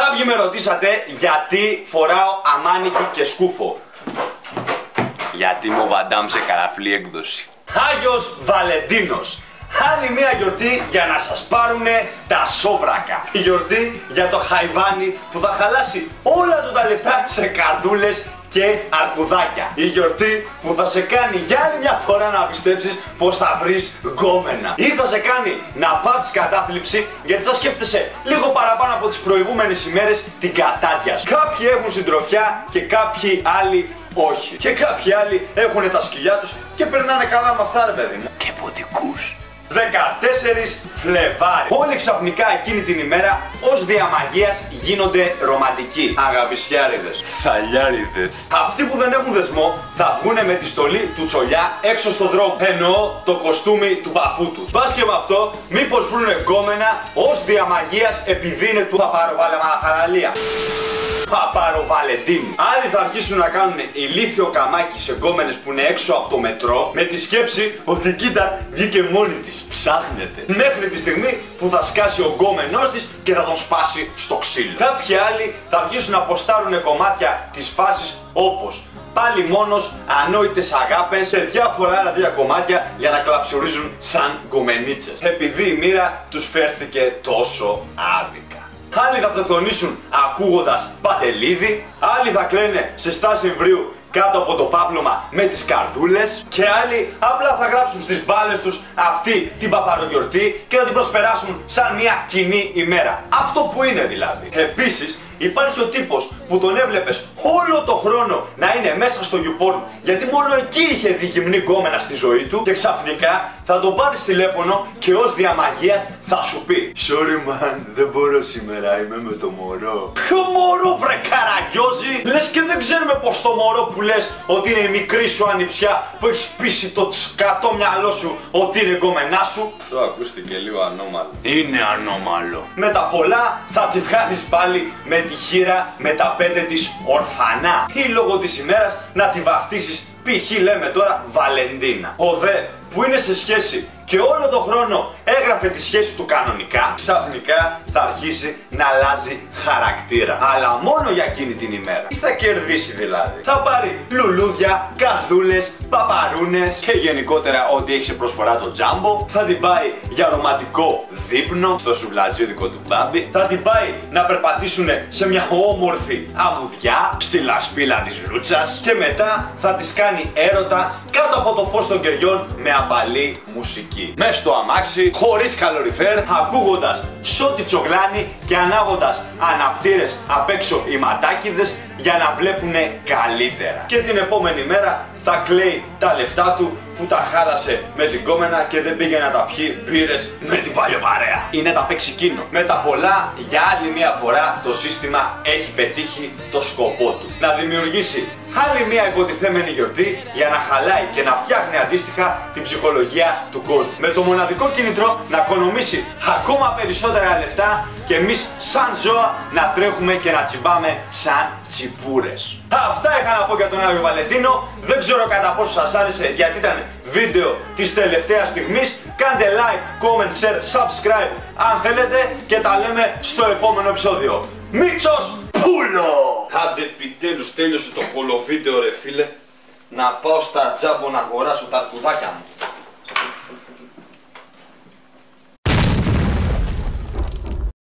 Κάποιοι με ρωτήσατε γιατί φοράω αμάνικη και σκούφο. Γιατί μου Βαντάμ σε καραφλή έκδοση. Άγιος Βαλεντίνος. Άλλη μια γιορτή για να σας πάρουνε τα σόβρακα. Η γιορτή για το χαϊβάνι που θα χαλάσει όλα του τα λεφτά σε καρδούλες και αρκουδάκια. Η γιορτή που θα σε κάνει για άλλη μια φορά να πιστέψεις πως θα βρεις γκόμενα. Ή θα σε κάνει να πάθεις κατάθλιψη γιατί θα σκέφτεσαι λίγο παραπάνω από τις προηγούμενες ημέρες την κατάτια σου. Κάποιοι έχουν συντροφιά και κάποιοι άλλοι όχι. Και κάποιοι άλλοι έχουν τα σκυλιά τους και περνάνε καλά με αυτά, ρε παιδί μου. Και ποτικούς. 14 Φλεβάρι. Όλοι ξαφνικά εκείνη την ημέρα ως διαμαγείας γίνονται ρομαντικοί. Αγαπησιάριδες, θαλιάριδες. Αυτοί που δεν έχουν δεσμό θα βγούνε με τη στολή του τσολιά έξω στο δρόμο. Εννοώ το κοστούμι του παππού τους. Πας και με αυτό μήπως βρούνε γκόμενα ως διαμαγείας επειδή είναι του Παπαροβαλεμαχαραλία. Παπαροβαλεντίνη. Άλλοι θα αρχίσουν να κάνουν ηλίθιο καμάκι σε γκόμενες που είναι έξω από το μετρό με τη σκέψη ότι κοίτα βγήκε μόνη της, ψάχνεται. Μέχρι τη στιγμή που θα σκάσει ο γκόμενός της και θα τον σπάσει στο ξύλο. Κάποιοι άλλοι θα αρχίσουν να ποστάρουν κομμάτια της φάσης όπως πάλι μόνος, ανόητες αγάπες και διάφορα άλλα τέτοια κομμάτια για να κλαψουρίζουν σαν γκομενίτσες. Επειδή η μοίρα τους φέρθηκε τόσο άδικα. Άλλοι θα αυτοκτονήσουν ακούγοντας Παντελίδη, άλλοι θα κλαίνε σε στάση εμβρίου κάτω από το πάπλωμα με τις καρδούλες και άλλοι απλά θα γράψουν στις μπάλες τους αυτή την παπαρογιορτή και θα την προσπεράσουν σαν μια κοινή ημέρα. Αυτό που είναι δηλαδή. Επίσης υπάρχει ο τύπος που τον έβλεπες όλο το χρόνο να είναι μέσα στο YouPorn γιατί μόνο εκεί είχε δει γυμνή γκόμενα στη ζωή του και ξαφνικά θα τον πάρεις τηλέφωνο και ως διαμαγείας θα σου πει sorry man, δεν μπορώ σήμερα, είμαι με το μωρό. Ποιο μωρό βρε καραγκιόζη? Λες και δεν ξέρουμε πως το μωρό που λες ότι είναι η μικρή σου ανιψιά που έχεις πείσει το σκατό μυαλό σου ότι είναι γκόμενά σου. Αυτό ακούστηκε λίγο ανώμαλο. Είναι ανώμαλο. Με τα πολλά θα τη βγάλεις πάλι με τη χείρα με τα 5 της ορφανά ή λόγω της ημέρας να τη βαφτίσεις π.χ. λέμε τώρα Βαλεντίνα. Ο δε που είναι σε σχέση και όλο τον χρόνο έγραφε τη σχέση του κανονικά, ξαφνικά θα αρχίσει να αλλάζει χαρακτήρα. Αλλά μόνο για εκείνη την ημέρα. Τι θα κερδίσει δηλαδή? Θα πάρει λουλούδια, καρδούλες, παπαρούνες και γενικότερα ό,τι έχει σε προσφορά το τζάμπο. Θα την πάει για ρομαντικό δείπνο στο σουβλατζίδικο του μπάμπι. Θα την πάει να περπατήσουν σε μια όμορφη αμμουδιά στη λασπίλα της Λούτσας. Και μετά θα της κάνει έρωτα κάτω από το φως των κεριών με απαλή μουσική. Μες στο αμάξι, χωρίς καλοριφέρ, ακούγοντας Σώτη Τσογλάνη και ανάγοντας αναπτήρες απ' έξω οι ματάκιδες για να βλέπουνε καλύτερα. Και την επόμενη μέρα θα κλαίει τα λεφτά του που τα χάλασε με την κόμενα και δεν πήγε να τα πιει μπύρες με την παλιοπαρέα. Είναι τα παίξει εκείνο. Με τα πολλά, για άλλη μια φορά το σύστημα έχει πετύχει το σκοπό του. Να δημιουργήσει άλλη μια υποτιθέμενη γιορτή για να χαλάει και να φτιάχνει αντίστοιχα την ψυχολογία του κόσμου. Με το μοναδικό κίνητρο να οικονομήσει ακόμα περισσότερα λεφτά και εμείς σαν ζώα να τρέχουμε και να τσιμπάμε σαν τσιπούρες. Αυτά είχα να πω για τον Άγιο Βαλεντίνο. Δεν ξέρω κατά πόσο σας άρεσε γιατί ήταν βίντεο της τελευταίας στιγμής. Κάντε like, comment, share, subscribe αν θέλετε και τα λέμε στο επόμενο επεισόδιο. Μίτσος Πούλο! Άντε επιτέλους τέλειωσε το κολοβίντεο ρε φίλε. Να πάω στα τζάμπο να αγοράσω τα αρκουδάκια μου.